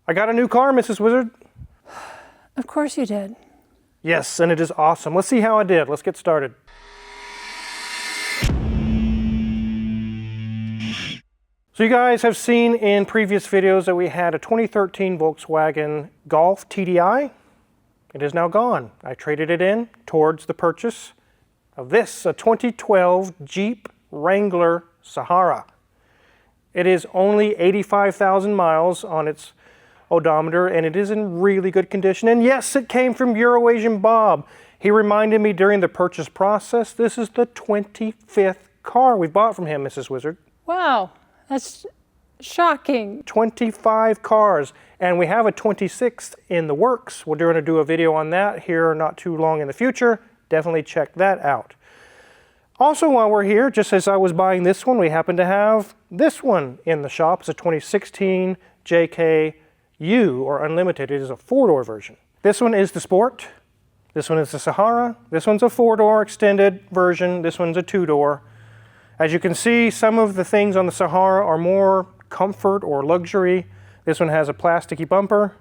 I got a new car, Mrs. Wizard. Of course you did. Yes, and it is awesome. Let's see how I did. Let's get started. So you guys have seen in previous videos that we had a 2013 Volkswagen Golf TDI. It is now gone. I traded it in towards the purchase of this, a 2012 Jeep Wrangler Sahara. It is only 85,000 miles on its odometer, and it is in really good condition. And yes, it came from Eurasian Bob. He reminded me during the purchase process, this is the 25th car we bought from him, Mrs. Wizard. Wow, that's shocking. 25 cars, and we have a 26th in the works. We're going to do a video on that here not too long in the future. Definitely check that out. Also, while we're here, just as I was buying this one, we happen to have this one in the shop. It's a 2016 JKU, or Unlimited. It is a four-door version. This one is the Sport. This one is the Sahara. This one's a four-door extended version. This one's a two-door. As you can see, some of the things on the Sahara are more comfort or luxury. This one has a plasticky bumper.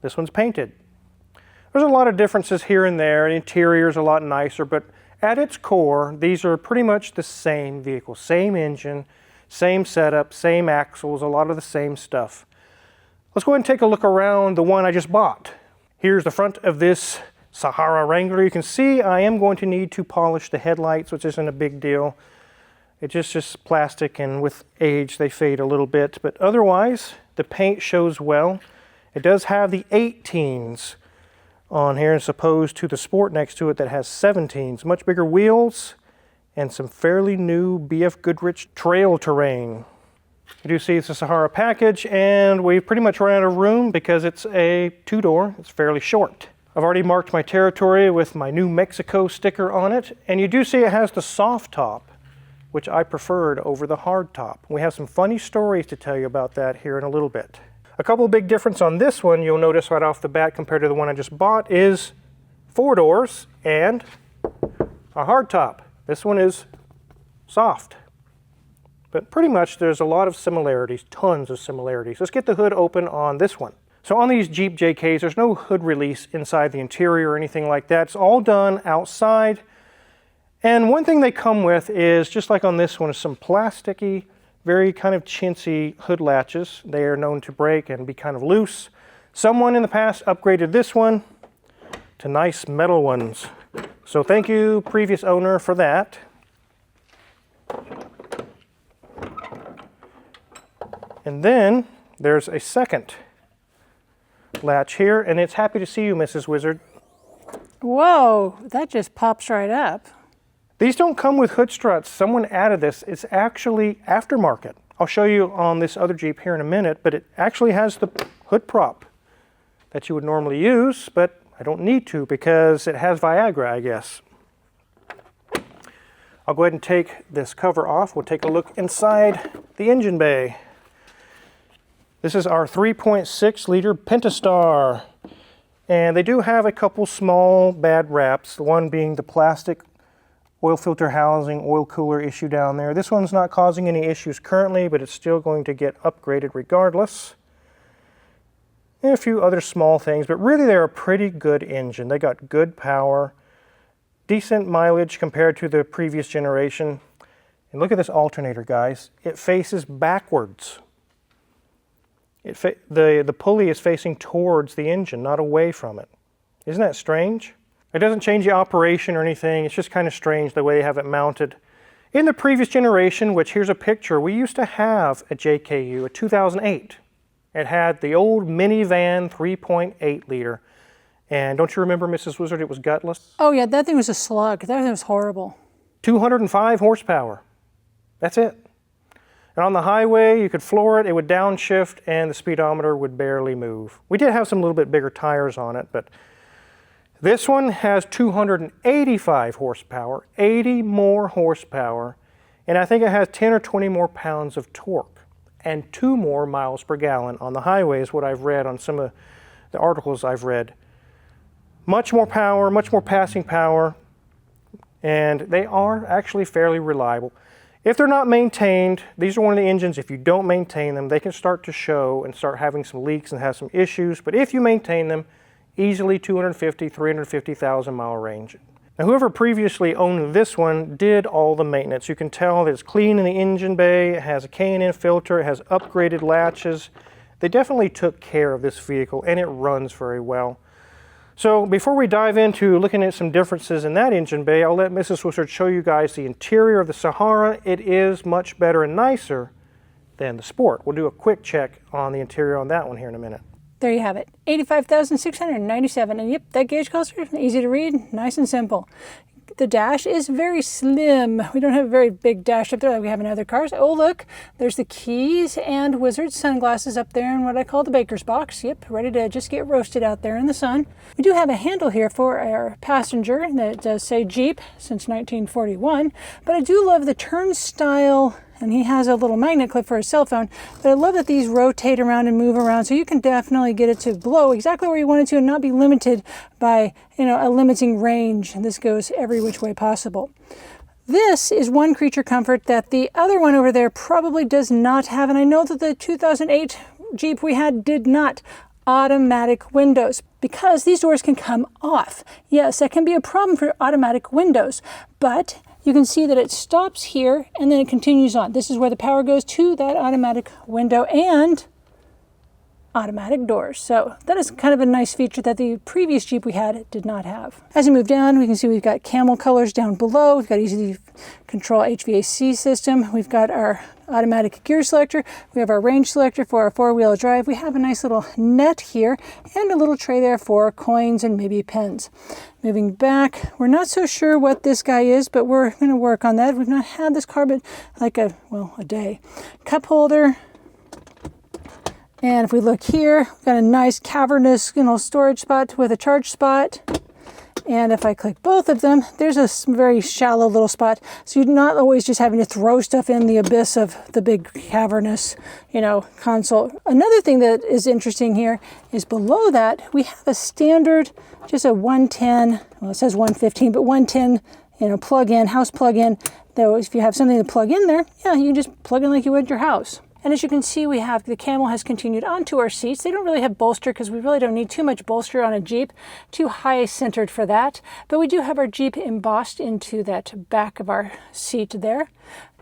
This one's painted. There's a lot of differences here and there. The interior is a lot nicer, but at its core, these are pretty much the same vehicle. Same engine, same setup, same axles, a lot of the same stuff. Let's go ahead and take a look around the one I just bought. Here's the front of this Sahara Wrangler. You can see I am going to need to polish the headlights, which isn't a big deal. It's just plastic, and with age they fade a little bit, but otherwise the paint shows well. It does have the 18s on here as opposed to the Sport next to it that has 17s. Much bigger wheels and some fairly new BF Goodrich trail terrain. You do see it's a Sahara package, and we pretty much ran out of room because it's a two-door. It's fairly short. I've already marked my territory with my New Mexico sticker on it, and you do see it has the soft top, which I preferred over the hard top. We have some funny stories to tell you about that here in a little bit. A couple of big difference on this one you'll notice right off the bat compared to the one I just bought is four doors and a hard top. This one is soft. But pretty much there's a lot of similarities, tons of similarities. Let's get the hood open on this one. So on these Jeep JKs, there's no hood release inside the interior or anything like that. It's all done outside. And one thing they come with is, just like on this one, is some plasticky, very kind of chintzy hood latches. They are known to break and be kind of loose. Someone in the past upgraded this one to nice metal ones. So thank you, previous owner, for that. And then there's a second latch here, and it's happy to see you, Mrs. Wizard. Whoa, that just pops right up. These don't come with hood struts. Someone added this. It's actually aftermarket. I'll show you on this other Jeep here in a minute, but it actually has the hood prop that you would normally use, but I don't need to because it has Viagra, I guess. I'll go ahead and take this cover off. We'll take a look inside the engine bay. This is our 3.6 liter Pentastar, and they do have a couple small bad wraps, the one being the plastic oil filter housing, oil cooler issue down there. This one's not causing any issues currently, but it's still going to get upgraded regardless. And a few other small things, but really they're a pretty good engine. They got good power, decent mileage compared to the previous generation. And look at this alternator, guys. It faces backwards. The pulley is facing towards the engine, not away from it. Isn't that strange? It doesn't change the operation or anything. It's just kind of strange the way they have it mounted. In the previous generation, which here's a picture, we used to have a JKU, a 2008. It had the old minivan 3.8 liter. And don't you remember, Mrs. Wizard, it was gutless? Oh yeah, that thing was a slug. That thing was horrible. 205 horsepower. That's it. And on the highway, you could floor it, it would downshift, and the speedometer would barely move. We did have some little bit bigger tires on it, but this one has 285 horsepower, 80 more horsepower, and I think it has 10 or 20 more pounds of torque and 2 more miles per gallon on the highway is what I've read on some of the articles I've read. Much more power, much more passing power, and they are actually fairly reliable. If they're not maintained, these are one of the engines, if you don't maintain them, they can start to show and start having some leaks and have some issues. But if you maintain them, easily 250, 350,000 mile range. Now, whoever previously owned this one did all the maintenance. You can tell that it's clean in the engine bay, it has a K&N filter, it has upgraded latches. They definitely took care of this vehicle and it runs very well. So before we dive into looking at some differences in that engine bay, I'll let Mrs. Wizard show you guys the interior of the Sahara. It is much better and nicer than the Sport. We'll do a quick check on the interior on that one here in a minute. There you have it, 85,697. And yep, that gauge cluster is easy to read, nice and simple. The dash is very slim. We don't have a very big dash up there like we have in other cars. Oh, look, there's the keys and Wizard sunglasses up there in what I call the baker's box. Yep, ready to just get roasted out there in the sun. We do have a handle here for our passenger that does say Jeep since 1941, but I do love the turnstile, and he has a little magnet clip for his cell phone, but I love that these rotate around and move around, so you can definitely get it to blow exactly where you want it to and not be limited by, a limiting range. And this goes every which way possible. This is one creature comfort that the other one over there probably does not have, and I know that the 2008 Jeep we had did not. Automatic windows, because these doors can come off. Yes, that can be a problem for automatic windows, but you can see that it stops here and then it continues on. This is where the power goes to that automatic window and automatic doors. So that is kind of a nice feature that the previous Jeep we had did not have. As we move down, we can see we've got camel colors down below. We've got easy to control HVAC system. We've got our automatic gear selector. We have our range selector for our four-wheel drive. We have a nice little net here and a little tray there for coins and maybe pens. Moving back, we're not so sure what this guy is, but we're going to work on that. We've not had this car but like a day. Cup holder. And if we look here, we've got a nice cavernous, storage spot with a charge spot. And if I click both of them, there's a very shallow little spot. So you're not always just having to throw stuff in the abyss of the big cavernous, console. Another thing that is interesting here is below that, we have a standard, just a 110, well, it says 115, but 110, plug-in, house plug-in. Though if you have something to plug in there, yeah, you can just plug in like you would your house. And as you can see, we have the camel has continued onto our seats. They don't really have bolster because we really don't need too much bolster on a Jeep, too high centered for that. But we do have our Jeep embossed into that back of our seat there.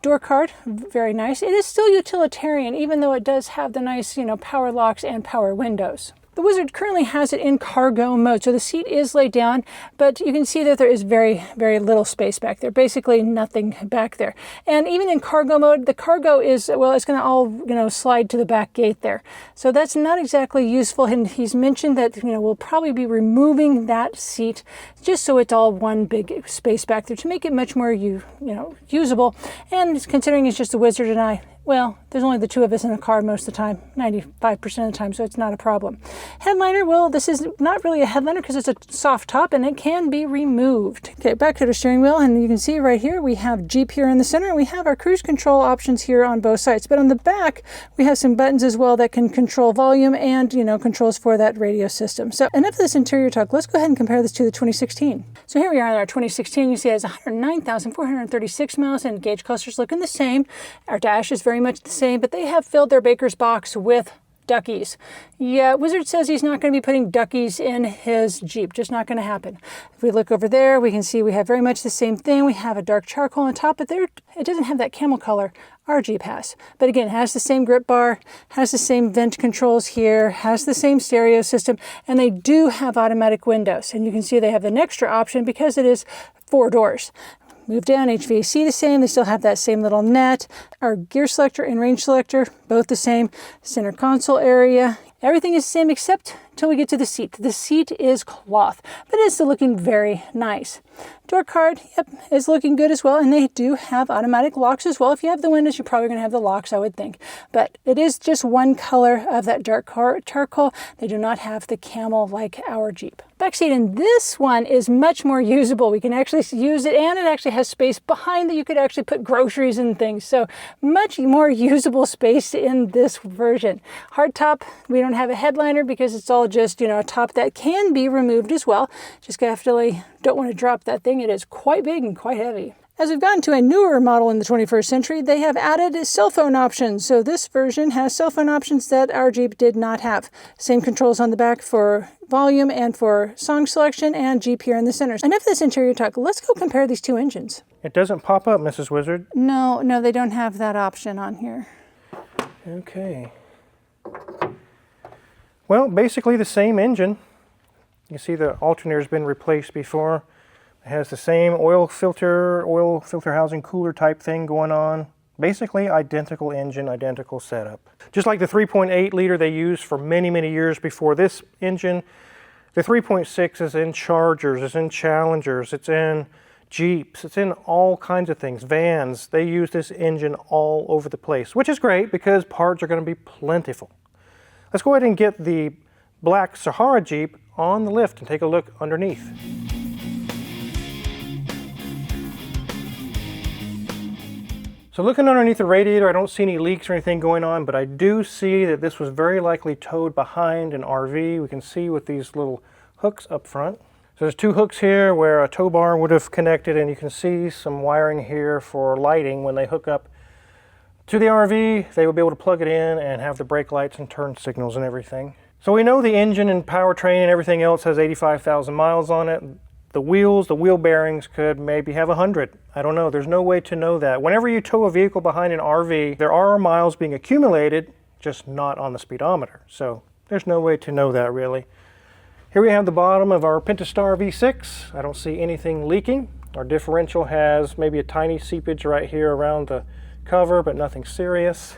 Door card, very nice. It is still utilitarian, even though it does have the nice, power locks and power windows. The Wizard currently has it in cargo mode, so the seat is laid down, but you can see that there is very, very little space back there, basically nothing back there. And even in cargo mode, the cargo is, well, it's going to all, slide to the back gate there. So that's not exactly useful, and he's mentioned that, we'll probably be removing that seat just so it's all one big space back there to make it much more, usable. And considering it's just the Wizard and I, well, there's only the two of us in a car most of the time, 95% of the time, so it's not a problem. Headliner, well, this is not really a headliner because it's a soft top and it can be removed. Okay, back to the steering wheel, and you can see right here we have Jeep here in the center, and we have our cruise control options here on both sides. But on the back, we have some buttons as well that can control volume and, controls for that radio system. So enough of this interior talk. Let's go ahead and compare this to the 2016. So here we are in our 2016. You see it has 109,436 miles, and gauge cluster's looking the same. Our dash is very much the same, but they have filled their baker's box with duckies. Yeah, Wizard says he's not going to be putting duckies in his Jeep. Just not going to happen. If we look over there, we can see we have very much the same thing. We have a dark charcoal on top, but there it doesn't have that camel color our Jeep has. But again, it has the same grip bar, has the same vent controls here, has the same stereo system, and they do have automatic windows. And you can see they have an extra option because it is 4 doors. Move down, HVAC the same. They still have that same little net. Our gear selector and range selector, both the same. Center console area. Everything is the same except until we get to the seat. The seat is cloth, but it's still looking very nice. Door card, yep, is looking good as well, and they do have automatic locks as well. If you have the windows, you're probably going to have the locks, I would think. But it is just one color of that dark charcoal. They do not have the camel like our Jeep. Back seat in this one is much more usable. We can actually use it, and it actually has space behind that you could actually put groceries and things. So much more usable space in this version. Hardtop, we don't have a headliner because it's all just, a top that can be removed as well. Just definitely don't want to drop that thing. It is quite big and quite heavy. As we've gotten to a newer model in the 21st century, they have added cell phone options. So this version has cell phone options that our Jeep did not have. Same controls on the back for volume and for song selection, and Jeep here in the center. Enough of this interior talk. Let's go compare these two engines. It doesn't pop up, Mrs. Wizard. No, they don't have that option on here. Okay. Well, basically the same engine. You see the alternator's been replaced before. It has the same oil filter housing cooler type thing going on. Basically identical engine, identical setup. Just like the 3.8 liter they used for many, many years before this engine, the 3.6 is in Chargers, it's in Challengers, it's in Jeeps, it's in all kinds of things, vans. They use this engine all over the place, which is great because parts are going to be plentiful. Let's go ahead and get the black Sahara Jeep on the lift and take a look underneath. So looking underneath the radiator, I don't see any leaks or anything going on, but I do see that this was very likely towed behind an RV. We can see with these little hooks up front. So there's two hooks here where a tow bar would have connected, and you can see some wiring here for lighting. When they hook up to the RV, they will be able to plug it in and have the brake lights and turn signals and everything. So we know the engine and powertrain and everything else has 85,000 miles on it. The wheels, the wheel bearings could maybe have 100. I don't know. There's no way to know that. Whenever you tow a vehicle behind an RV, there are miles being accumulated, just not on the speedometer. So there's no way to know that really. Here we have the bottom of our Pentastar V6. I don't see anything leaking. Our differential has maybe a tiny seepage right here around the cover, but nothing serious.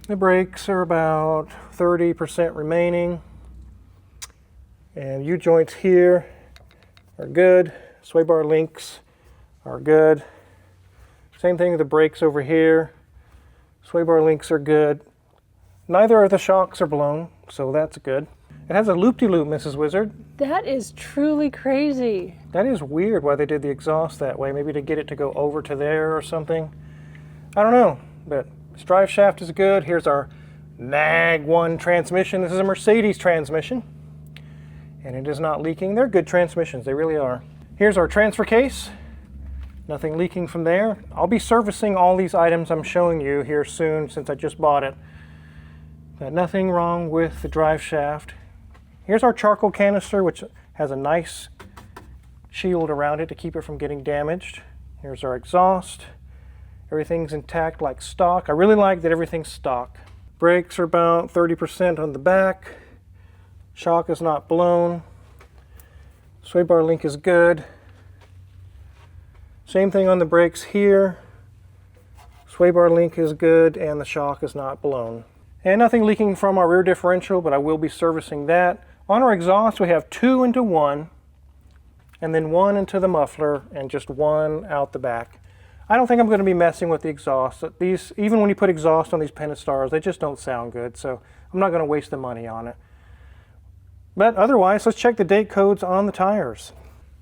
The brakes are about 30% remaining. And U-joints here are good. Sway bar links are good. Same thing with the brakes over here. Sway bar links are good. Neither of the shocks are blown, so that's good. It has a loop-de-loop, Mrs. Wizard. That is truly crazy. That is weird why they did the exhaust that way. Maybe to get it to go over to there or something. I don't know, but this drive shaft is good. Here's our NAG 1 transmission. This is a Mercedes transmission, and it is not leaking. They're good transmissions, they really are. Here's our transfer case. Nothing leaking from there. I'll be servicing all these items I'm showing you here soon since I just bought it. But nothing wrong with the drive shaft. Here's our charcoal canister, which has a nice shield around it to keep it from getting damaged. Here's our exhaust. Everything's intact like stock. I really like that everything's stock. Brakes are about 30% on the back. Shock is not blown. Sway bar link is good. Same thing on the brakes here. Sway bar link is good and the shock is not blown. And nothing leaking from our rear differential, but I will be servicing that. On our exhaust we have 2 into 1, and then 1 into the muffler and just 1 out the back. I don't think I'm going to be messing with the exhaust. These, even when you put exhaust on these Pentastars, they just don't sound good, so I'm not going to waste the money on it. But otherwise, let's check the date codes on the tires.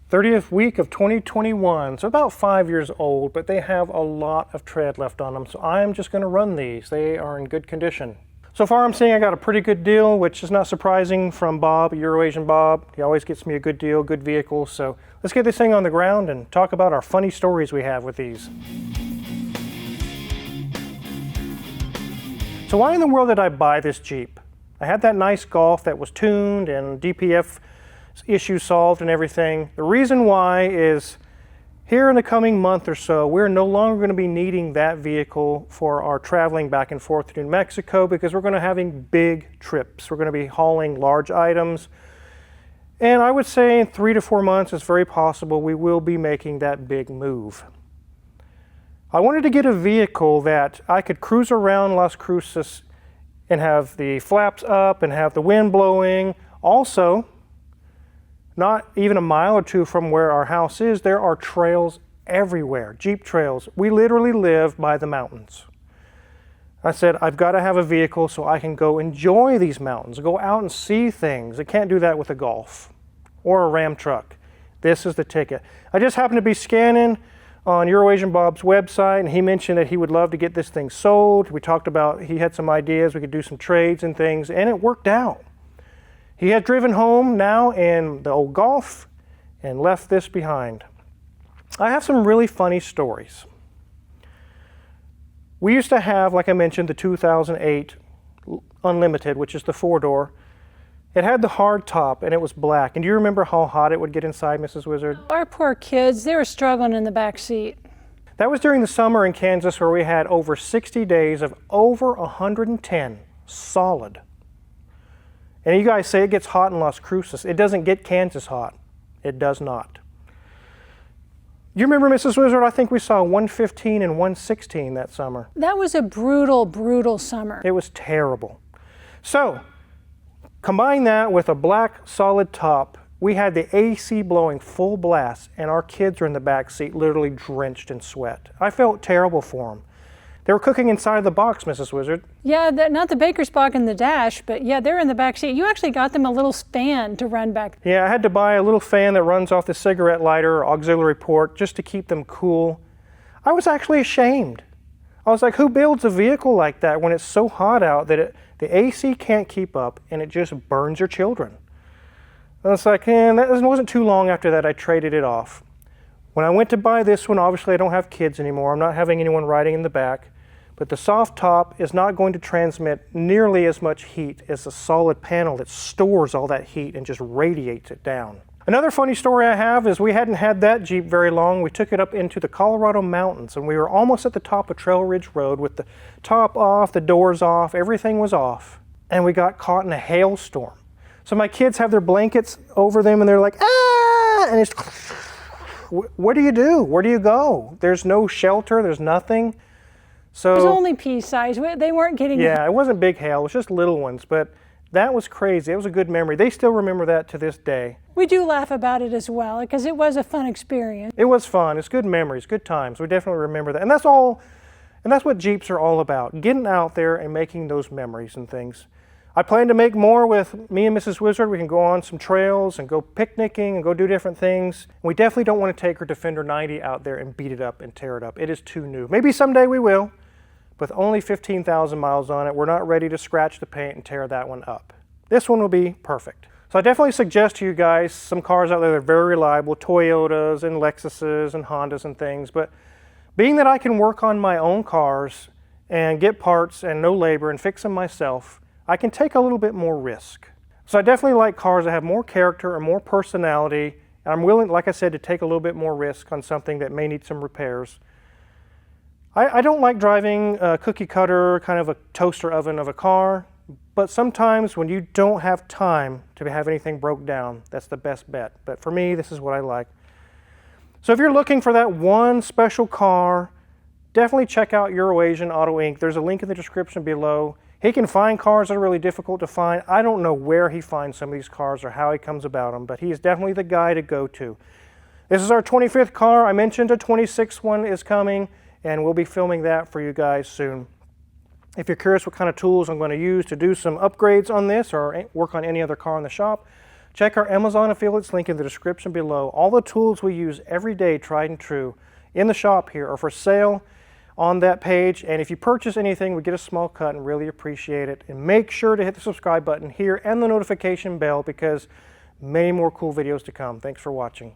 30th week of 2021, so about 5 years old, but they have a lot of tread left on them, so I'm just going to run these. They are in good condition. So far I'm seeing I got a pretty good deal, which is not surprising from Bob, Eurasian Bob. He always gets me a good deal, good vehicle. So let's get this thing on the ground and talk about our funny stories we have with these. So why in the world did I buy this Jeep? I had that nice Golf that was tuned and DPF issues solved and everything. The reason why is here in the coming month or so, we're no longer going to be needing that vehicle for our traveling back and forth to New Mexico because we're going to be having big trips. We're going to be hauling large items. And I would say in 3 to 4 months, it's very possible we will be making that big move. I wanted to get a vehicle that I could cruise around Las Cruces and have the flaps up and have the wind blowing. Also, not even a mile or two from where our house is, there are trails everywhere, Jeep trails. We literally live by the mountains. I said, I've got to have a vehicle so I can go enjoy these mountains, go out and see things. I can't do that with a Golf or a Ram truck. This is the ticket. I just happened to be scanning on Eurasian Bob's website, and he mentioned that he would love to get this thing sold. We talked about, he had some ideas, we could do some trades and things, and it worked out. He had driven home now in the old Golf and left this behind. I have some really funny stories. We used to have, like I mentioned, the 2008 Unlimited, which is the 4-door. It had the hard top and it was black. And do you remember how hot it would get inside, Mrs. Wizard? Our poor kids, they were struggling in the back seat. That was during the summer in Kansas where we had over 60 days of over 110 solid. And you guys say it gets hot in Las Cruces. It doesn't get Kansas hot. It does not. You remember, Mrs. Wizard, I think we saw 115 and 116 that summer. That was a brutal, brutal summer. It was terrible. So, combine that with a black solid top. We had the AC blowing full blast, and our kids were in the back seat literally drenched in sweat. I felt terrible for them. They were cooking inside the box, Mrs. Wizard. Yeah, not the baker's box in the dash, but yeah, they're in the back seat. You actually got them a little fan to run back. Yeah, I had to buy a little fan that runs off the cigarette lighter or auxiliary port just to keep them cool. I was actually ashamed. I was like, who builds a vehicle like that when it's so hot out that the AC can't keep up and it just burns your children? And it's like, that wasn't too long after that I traded it off. When I went to buy this one, obviously I don't have kids anymore. I'm not having anyone riding in the back. But the soft top is not going to transmit nearly as much heat as the solid panel that stores all that heat and just radiates it down. Another funny story I have is we hadn't had that Jeep very long. We took it up into the Colorado mountains and we were almost at the top of Trail Ridge Road with the top off, the doors off, everything was off. And we got caught in a hailstorm. So my kids have their blankets over them and they're like, ah! And it's, what do you do? Where do you go? There's no shelter, there's nothing. So, it was only pea size. They weren't getting... Yeah, it wasn't big hail. It was just little ones. But that was crazy. It was a good memory. They still remember that to this day. We do laugh about it as well because it was a fun experience. It was fun. It's good memories, good times. We definitely remember that. And that's all. And that's what Jeeps are all about. Getting out there and making those memories and things. I plan to make more with me and Mrs. Wizard. We can go on some trails and go picnicking and go do different things. We definitely don't want to take her Defender 90 out there and beat it up and tear it up. It is too new. Maybe someday we will. With only 15,000 miles on it, we're not ready to scratch the paint and tear that one up. This one will be perfect. So I definitely suggest to you guys some cars out there that are very reliable, Toyotas and Lexuses and Hondas and things. But being that I can work on my own cars and get parts and no labor and fix them myself, I can take a little bit more risk. So I definitely like cars that have more character and more personality. And I'm willing, like I said, to take a little bit more risk on something that may need some repairs. I don't like driving a cookie cutter, kind of a toaster oven of a car, but sometimes when you don't have time to have anything broke down, that's the best bet. But for me, this is what I like. So if you're looking for that one special car, definitely check out Euroasian Auto Inc. There's a link in the description below. He can find cars that are really difficult to find. I don't know where he finds some of these cars or how he comes about them, but he is definitely the guy to go to. This is our 25th car. I mentioned a 26th one is coming, and we'll be filming that for you guys soon. If you're curious what kind of tools I'm going to use to do some upgrades on this or work on any other car in the shop, check our Amazon affiliates link in the description below. All the tools we use every day, tried and true, in the shop here are for sale on that page. And if you purchase anything, we get a small cut and really appreciate it. And make sure to hit the subscribe button here and the notification bell because many more cool videos to come. Thanks for watching.